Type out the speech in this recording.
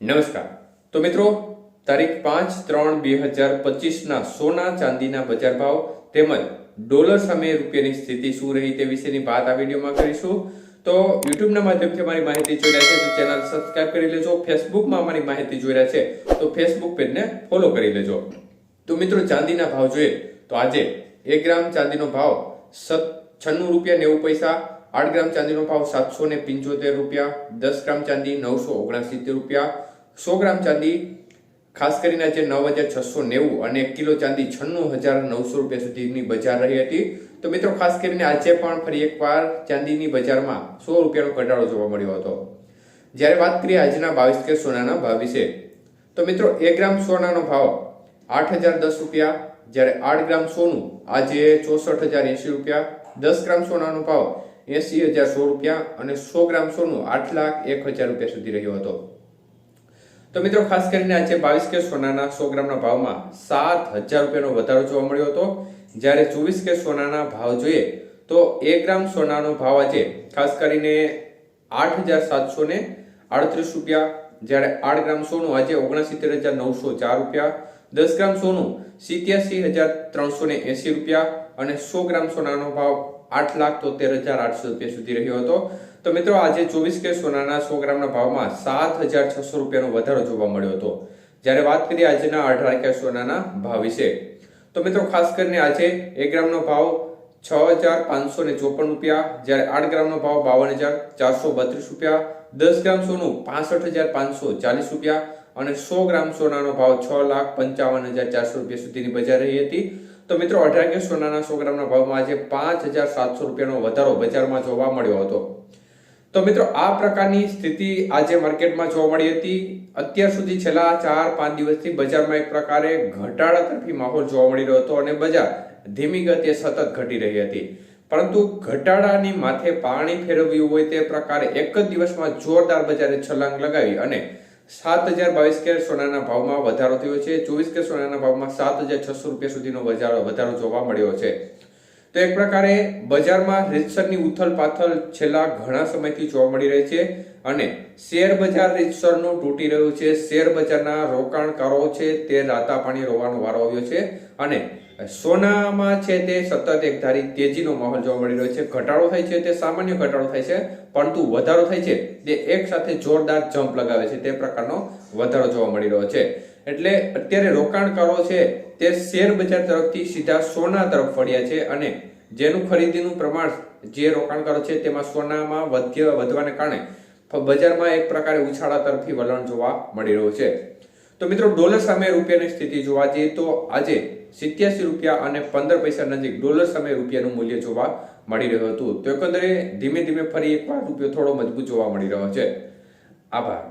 નમસ્કાર. તો મિત્રો, તારીખ 5/3/2025 સોના ચાંદીના બજાર ભાવ તેમજ ડોલર સામે રૂપિયાની સ્થિતિ શું રહી તે વિશેની વાત આ વિડીયોમાં કરીશું. તો યુટ્યુબના માધ્યમથી અમારી માહિતી જોઈ રહ્યા છે તો ચેનલ સબસ્ક્રાઇબ કરી લેજો. ફેસબુકમાં અમારી માહિતી જોઈ રહ્યા છે તો ફેસબુક પેજને ફોલો કરી લેજો. તો મિત્રો, ચાંદીના ભાવ જોઈએ તો આજે 1 ગ્રામ ચાંદીનો ભાવ ₹96.90, 8 ગ્રામ ચાંદીનો ભાવ ₹775, 10 ગ્રામ ચાંદી ₹979, 100 ગ્રામ ચાંદી ખાસ કરીને આજે 9,690 અને 1 કિલો ચાંદી ₹96,900 સુધીની બજાર રહી હતી. તો મિત્રો, ખાસ કરીને આજે પણ ફરી એકવાર ચાંદીની બજારમાં ₹100નો ઘટાડો જોવા મળ્યો હતો. જ્યારે વાત કરીએ આજના 22 કેરેટ સોનાના ભાવ વિશે તો મિત્રો, 1 ગ્રામ સોનાનો ભાવ ₹8,010, જ્યારે 8 ગ્રામ સોનું આજે ₹64,080, 10 ગ્રામ સોનાનો ભાવ ₹80,100 અને 100 ગ્રામ સોનું ₹8,01,000 સુધી રહ્યો હતો. તો મિત્રો, ખાસ કરીને આજે 22 કેરેટ સોનાના 100 ગ્રામના ભાવમાં ₹7,000નો વધારો જોવા મળ્યો હતો. જ્યારે 24 કેરેટ સોનાના ભાવ જોઈએ તો 1 ગ્રામ સોનાનો ભાવ આજે ખાસ કરીને ₹8,738, જ્યારે 8 ગ્રામ સોનું આજે ₹69,904, 10 ગ્રામ સોનું ₹87,380 અને 100 ગ્રામ સોનાનો ભાવ ₹8,73,800 સુધી રહ્યો હતો. તો મિત્રો, આજે 24 કેરેટ સોનાના 100 ગ્રામના ભાવમાં ₹7,600નો વધારો જોવા મળ્યો હતો. જ્યારે વાત કરીએ આજના 18 કેરેટ સોનાના ભાવ વિશે તો મિત્રો, ખાસ કરીને આજે 1 ગ્રામનો ભાવ ₹6,554, જ્યારે 8 ગ્રામનો ભાવ ₹52,432, 10 ગ્રામ સોનું ₹65,540 અને 100 ગ્રામ સોનાનો ભાવ ₹6,55,400 સુધીની બજાર રહી હતી. તો મિત્રો, 18 કેરેટ સોનાના 100 ગ્રામના ભાવમાં આજે ₹5,700નો વધારો બજારમાં જોવા મળ્યો હતો. તો મિત્રો, આ પ્રકારની સ્થિતિ આજે માર્કેટમાં જોવા મળી હતી. અત્યાર સુધી છેલ્લા 4-5 દિવસથી બજારમાં એક પ્રકારે ઘટાડા તરફી માહોલ જોવા મળી રહ્યો હતો અને બજાર ધીમી ગતિએ સતત ઘટી રહી હતી. પરંતુ ઘટાડાની માથે પાણી ફેરવ્યું હોય તે પ્રકારે એક જ દિવસમાં જોરદાર બજારે છલાંગ લગાવી અને 7,022 કેરેટ સોનાના ભાવમાં વધારો થયો છે. 24 કેરેટ સોનાના ભાવમાં ₹7,600 સુધીનો વધારો જોવા મળ્યો છે. તો એક પ્રકારે બજારમાં રીતસરની ઉથલ-પાથલ છેલ્લા ઘણા સમયથી જોવા મળી રહી છે અને શેર બજાર રીતસરનું તૂટી રહ્યું છે. શેર બજારના રોકાણકારો છે તે રાતા પાણી રોવાનો વારો આવ્યો છે અને સોનામાં છે તે સતત એકધારી તેજીનો માહોલ જોવા મળી રહ્યો છે. ઘટાડો થાય છે તે સામાન્ય ઘટાડો થાય છે, પરંતુ વધારો થાય છે તે એક સાથે જોરદાર જમ્પ લગાવે છે તે પ્રકારનો વધારો જોવા મળી રહ્યો છે. એટલે અત્યારે રોકાણકારો છે તે શેર બજાર તરફથી સીધા સોના તરફ વળ્યા છે અને જેનું ખરીદીનું પ્રમાણ જે રોકાણકારો છે તેમાં સોનામાં વધવાને કારણે બજારમાં એક પ્રકારે ઉછાળા તરફી વલણ જોવા મળી રહ્યું છે. તો મિત્રો, ડોલર સામે રૂપિયાની સ્થિતિ જોવા જઈએ તો આજે ₹87 અને 15 પૈસા નજીક ડોલર સામે રૂપિયાનું મૂલ્ય જોવા મળી રહ્યું હતું. તો એકંદરે ધીમે ધીમે ફરી એકવાર રૂપિયો થોડો મજબૂત જોવા મળી રહ્યો છે. આભાર.